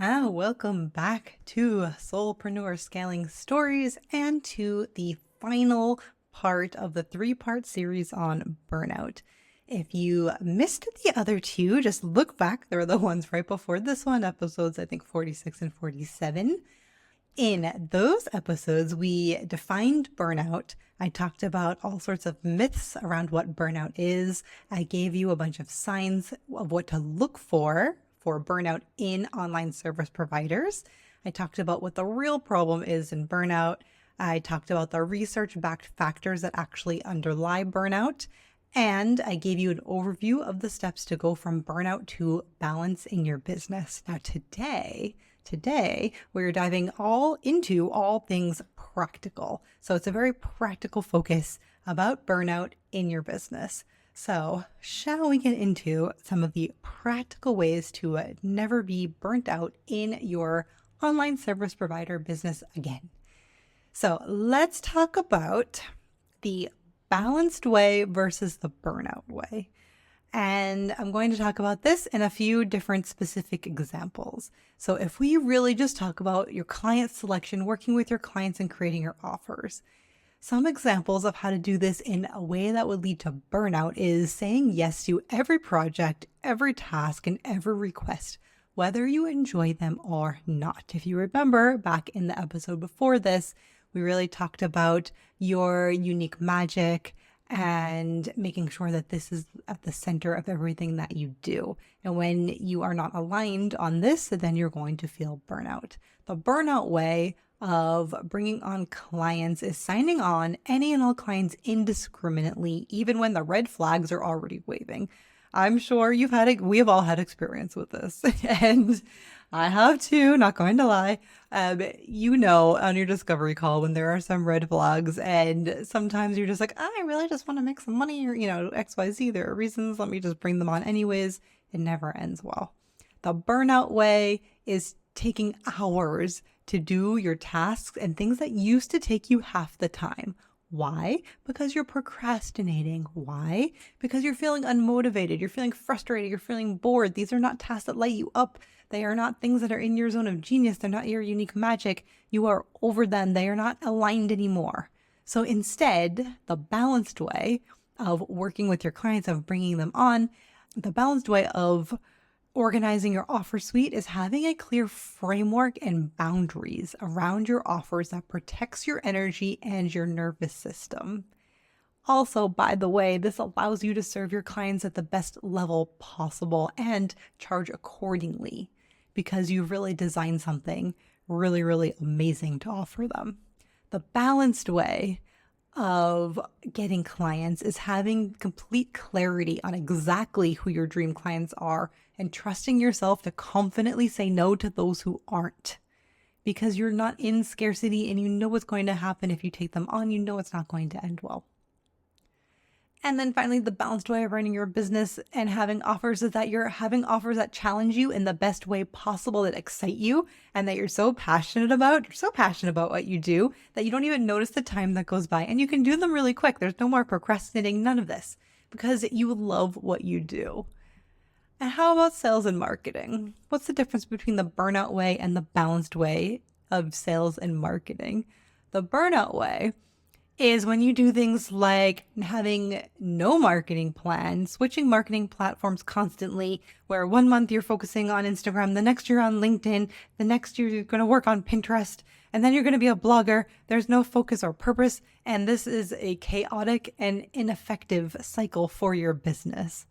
Welcome back to Soulpreneur Scaling Stories and to the final part of the three-part series on burnout. If you missed the other two, just look back. They're the ones right before this one, episodes, I think 46 and 47. In those episodes, we defined burnout. I talked about all sorts of myths around what burnout is. I gave you a bunch of signs of what to look for burnout in online service providers. I talked about what the real problem is in burnout. I talked about the research-backed factors that actually underlie burnout. And I gave you an overview of the steps to go from burnout to balance in your business. Now, today, we're diving into all things practical. So it's a very practical focus about burnout in your business. So shall we get into some of the practical ways to never be burnt out in your online service provider business again? So let's talk about the balanced way versus the burnout way. And I'm going to talk about this in a few different specific examples. So if we really just talk about your client selection, working with your clients and creating your offers, some examples of how to do this in a way that would lead to burnout is saying yes to every project, every task, and every request, whether you enjoy them or not. If you remember back in the episode before this, we really talked about your unique magic and making sure that this is at the center of everything that you do. And when you are not aligned on this, then you're going to feel burnout. The burnout way of bringing on clients is signing on any and all clients indiscriminately, even when the red flags are already waving. I'm sure we have all had experience with this, and I have too, not going to lie. On your discovery call when there are some red flags, and sometimes you're just like, I really just want to make some money, or, XYZ, there are reasons, let me just bring them on anyways. It never ends well. The burnout way is taking hours to do your tasks and things that used to take you half the time. Why? Because you're procrastinating. Why? Because you're feeling unmotivated. You're feeling frustrated. You're feeling bored. These are not tasks that light you up. They are not things that are in your zone of genius. They're not your unique magic. You are over them. They are not aligned anymore. So instead, the balanced way of working with your clients, of bringing them on, the balanced way of organizing your offer suite is having a clear framework and boundaries around your offers that protects your energy and your nervous system. Also, by the way, this allows you to serve your clients at the best level possible and charge accordingly because you've really designed something really, really amazing to offer them. The balanced way of getting clients is having complete clarity on exactly who your dream clients are and trusting yourself to confidently say no to those who aren't, because you're not in scarcity and you know what's going to happen if you take them on. You know it's not going to end well. And then finally, the balanced way of running your business and having offers is that you're having offers that challenge you in the best way possible, that excite you and that you're so passionate about. You're so passionate about what you do that you don't even notice the time that goes by, and you can do them really quick. There's no more procrastinating, none of this, because you love what you do. And how about sales and marketing? What's the difference between the burnout way and the balanced way of sales and marketing? The burnout way is when you do things like having no marketing plan, switching marketing platforms constantly, where 1 month you're focusing on Instagram, the next you're on LinkedIn, the next year you're going to work on Pinterest, and then you're going to be a blogger. There's no focus or purpose, and this is a chaotic and ineffective cycle for your business.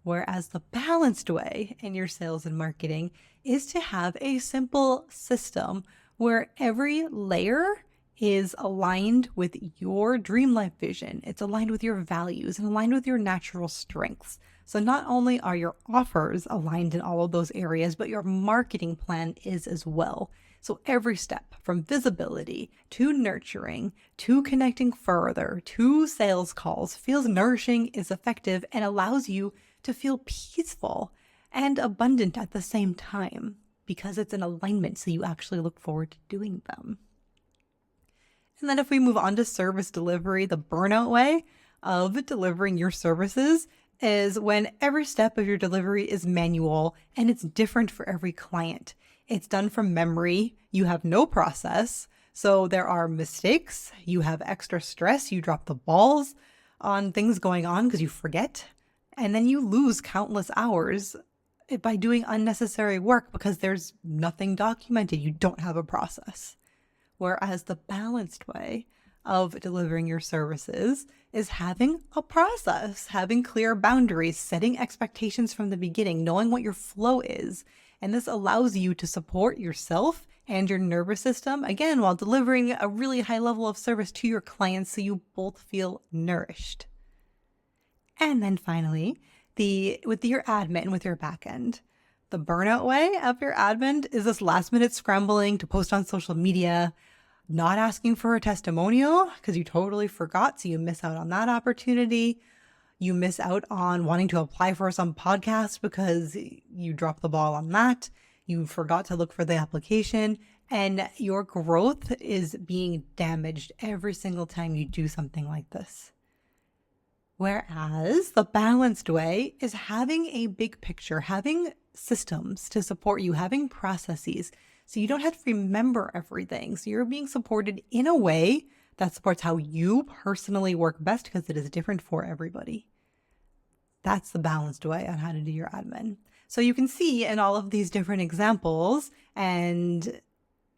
Whereas the balanced way in your sales and marketing is to have a simple system where every layer is aligned with your dream life vision. It's aligned with your values and aligned with your natural strengths. So not only are your offers aligned in all of those areas, but your marketing plan is as well. So every step from visibility to nurturing to connecting further to sales calls feels nourishing, is effective, and allows you to feel peaceful and abundant at the same time because it's in alignment. So you actually look forward to doing them. And then if we move on to service delivery, the burnout way of delivering your services is when every step of your delivery is manual and it's different for every client. It's done from memory. You have no process. So there are mistakes. You have extra stress. You drop the balls on things going on because you forget. And then you lose countless hours by doing unnecessary work because there's nothing documented. You don't have a process. Whereas the balanced way of delivering your services is having a process, having clear boundaries, setting expectations from the beginning, knowing what your flow is. And this allows you to support yourself and your nervous system, again, while delivering a really high level of service to your clients so you both feel nourished. And then finally, with your admin, with your backend, the burnout way of your admin is this last minute scrambling to post on social media, not asking for a testimonial because you totally forgot. So you miss out on that opportunity. You miss out on wanting to apply for some podcast because you dropped the ball on that. You forgot to look for the application, and your growth is being damaged every single time you do something like this. Whereas the balanced way is having a big picture, having systems to support you, having processes, so you don't have to remember everything. So you're being supported in a way that supports how you personally work best because it is different for everybody. That's the balanced way on how to do your admin. So you can see in all of these different examples, and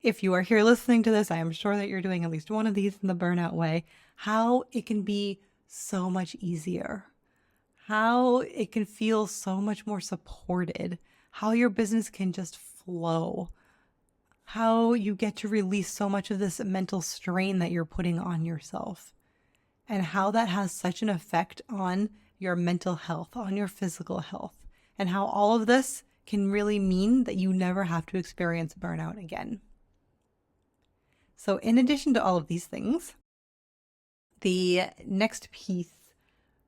if you are here listening to this, I am sure that you're doing at least one of these in the burnout way, how it can be so much easier, how it can feel so much more supported, how your business can just flow, how you get to release so much of this mental strain that you're putting on yourself, and how that has such an effect on your mental health, on your physical health, and how all of this can really mean that you never have to experience burnout again. So in addition to all of these things, the next piece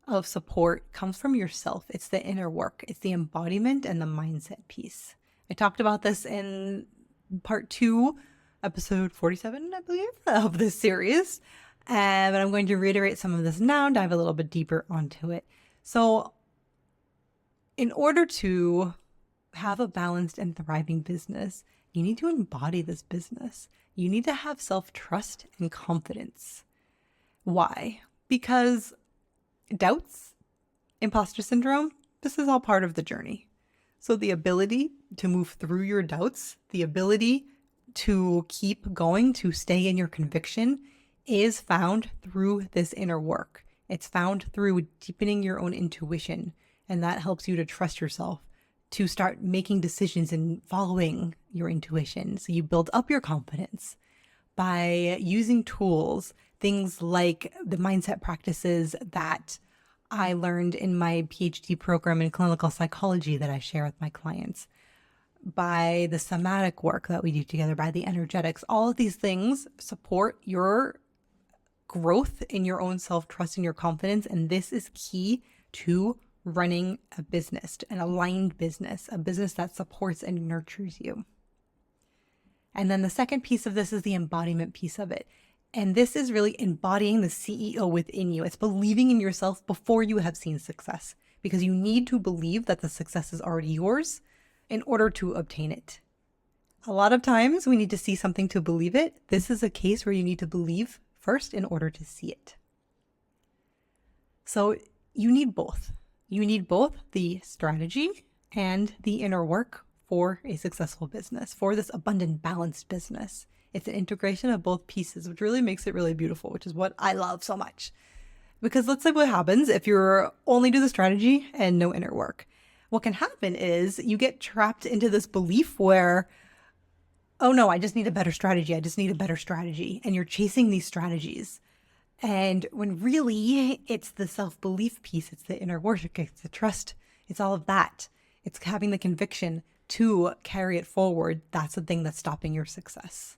of support comes from yourself. It's the inner work. It's the embodiment and the mindset piece. I talked about this in part 2, episode 47, I believe, of this series. But I'm going to reiterate some of this now and dive a little bit deeper onto it. So in order to have a balanced and thriving business, you need to embody this business. You need to have self-trust and confidence. Why? Because doubts, imposter syndrome, this is all part of the journey. So the ability to move through your doubts, the ability to keep going, to stay in your conviction, is found through this inner work. It's found through deepening your own intuition, and that helps you to trust yourself, to start making decisions and following your intuition. So you build up your confidence by using tools, things like the mindset practices that I learned in my PhD program in clinical psychology that I share with my clients, by the somatic work that we do together, by the energetics. All of these things support your growth in your own self-trust and your confidence. And this is key to running a business, an aligned business, a business that supports and nurtures you. And then the second piece of this is the embodiment piece of it. And this is really embodying the CEO within you. It's believing in yourself before you have seen success, because you need to believe that the success is already yours in order to obtain it. A lot of times we need to see something to believe it. This is a case where you need to believe first in order to see it. So you need both. You need both the strategy and the inner work for a successful business, for this abundant, balanced business. It's an integration of both pieces, which really makes it really beautiful, which is what I love so much. Because let's say what happens if you're only do the strategy and no inner work. What can happen is you get trapped into this belief where, oh no, I just need a better strategy. I just need a better strategy. And you're chasing these strategies. And when really it's the self-belief piece, it's the inner work, it's the trust, it's all of that. It's having the conviction to carry it forward. That's the thing that's stopping your success.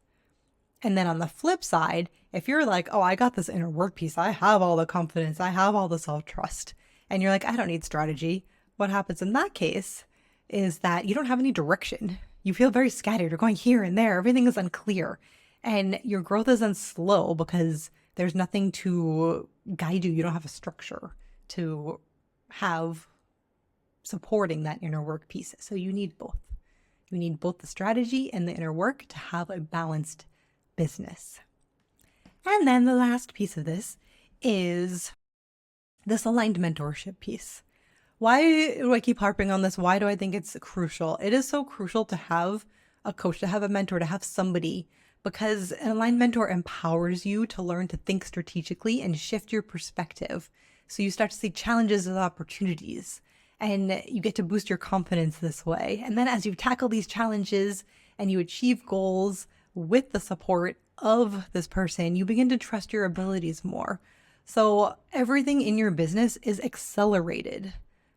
And then on the flip side, if you're like, oh, I got this inner work piece, I have all the confidence, I have all the self-trust, and you're like, I don't need strategy. What happens in that case is that you don't have any direction. You feel very scattered. You're going here and there. Everything is unclear. And your growth is then slow because there's nothing to guide you. You don't have a structure to have supporting that inner work piece. So you need both. You need both the strategy and the inner work to have a balanced business. And then the last piece of this is this aligned mentorship piece. Why do I keep harping on this? Why do I think it's crucial? It is so crucial to have a coach, to have a mentor, to have somebody, because an aligned mentor empowers you to learn to think strategically and shift your perspective. So you start to see challenges as opportunities, and you get to boost your confidence this way. And then as you tackle these challenges and you achieve goals with the support of this person, you begin to trust your abilities more. So everything in your business is accelerated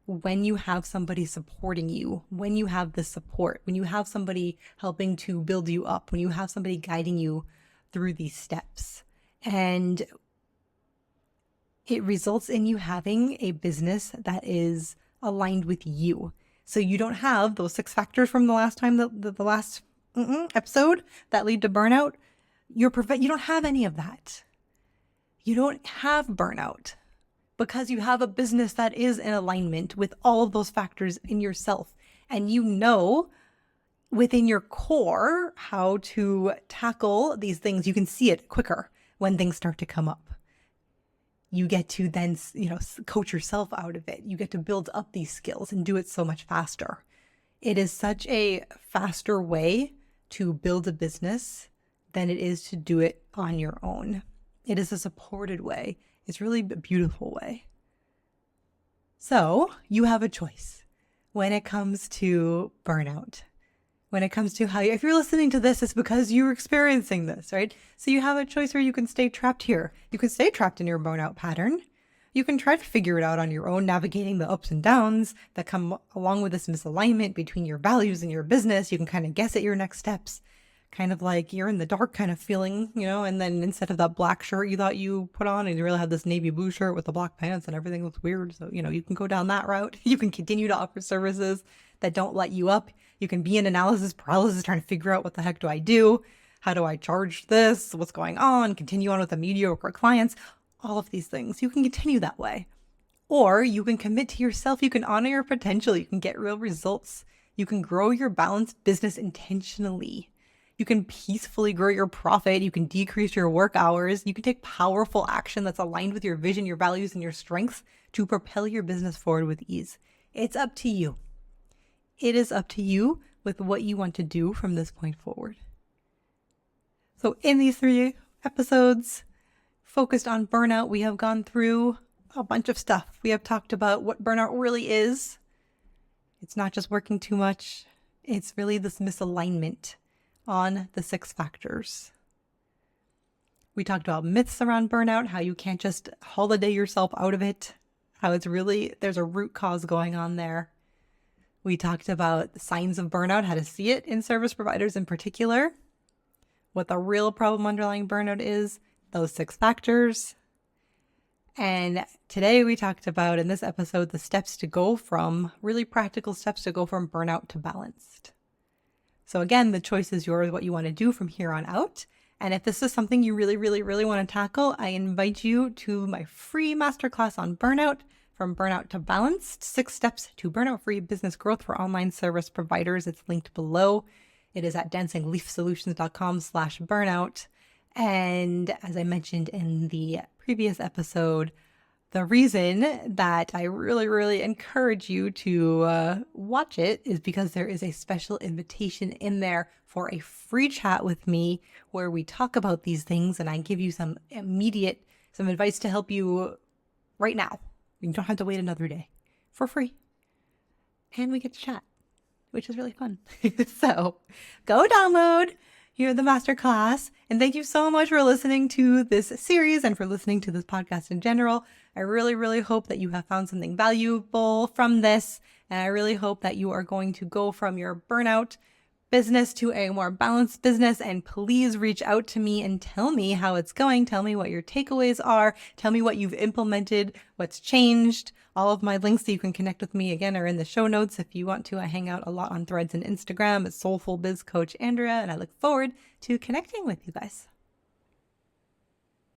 when you have somebody supporting you, when you have this support, when you have somebody helping to build you up, when you have somebody guiding you through these steps. And it results in you having a business that is aligned with you. So you don't have those 6 factors from the last time, the last episode that lead to burnout. You don't have any of that. You don't have burnout because you have a business that is in alignment with all of those factors in yourself. And you know within your core how to tackle these things. You can see it quicker when things start to come up. You get to then, coach yourself out of it. You get to build up these skills and do it so much faster. It is such a faster way to build a business than it is to do it on your own. It is a supported way. It's really a beautiful way. So you have a choice when it comes to burnout. When it comes to if you're listening to this, it's because you're experiencing this, right? So you have a choice where you can stay trapped here. You can stay trapped in your burnout pattern. You can try to figure it out on your own, navigating the ups and downs that come along with this misalignment between your values and your business. You can kind of guess at your next steps, kind of like you're in the dark kind of feeling, and then instead of that black shirt you thought you put on, and you really have this navy blue shirt with the black pants and everything looks weird. So, you can go down that route. You can continue to offer services that don't let you up. You can be in analysis paralysis, trying to figure out what the heck do I do? How do I charge this? What's going on? Continue on with the mediocre clients, all of these things. You can continue that way. Or you can commit to yourself. You can honor your potential. You can get real results. You can grow your balanced business intentionally. You can peacefully grow your profit. You can decrease your work hours. You can take powerful action that's aligned with your vision, your values, and your strengths to propel your business forward with ease. It's up to you. It is up to you with what you want to do from this point forward. So in these 3 episodes focused on burnout, we have gone through a bunch of stuff. We have talked about what burnout really is. It's not just working too much. It's really this misalignment on the 6 factors. We talked about myths around burnout, how you can't just holiday yourself out of it, how there's a root cause going on there. We talked about the signs of burnout, how to see it in service providers in particular, what the real problem underlying burnout is, those 6 factors. And today we talked about, in this episode, the steps to go from, really practical steps to go from burnout to balanced. So again, the choice is yours, what you want to do from here on out. And if this is something you really, really, really want to tackle, I invite you to my free masterclass on burnout, from burnout to balanced, 6 steps to burnout-free business growth for online service providers. It's linked below. It is at dancingleafsolutions.com/burnout. And as I mentioned in the previous episode, the reason that I really, really encourage you to watch it is because there is a special invitation in there for a free chat with me where we talk about these things and I give you some advice to help you right now. You don't have to wait another day, for free. And we get to chat, which is really fun. So go download the masterclass. And thank you so much for listening to this series and for listening to this podcast in general. I really, really hope that you have found something valuable from this. And I really hope that you are going to go from your burnout business to a more balanced business. And please reach out to me and tell me how it's going. Tell me what your takeaways are. Tell me what you've implemented, what's changed. All of my links that you can connect with me again are in the show notes. If you want to, I hang out a lot on Threads and Instagram at Soulful Biz Coach Andrea, and I look forward to connecting with you guys.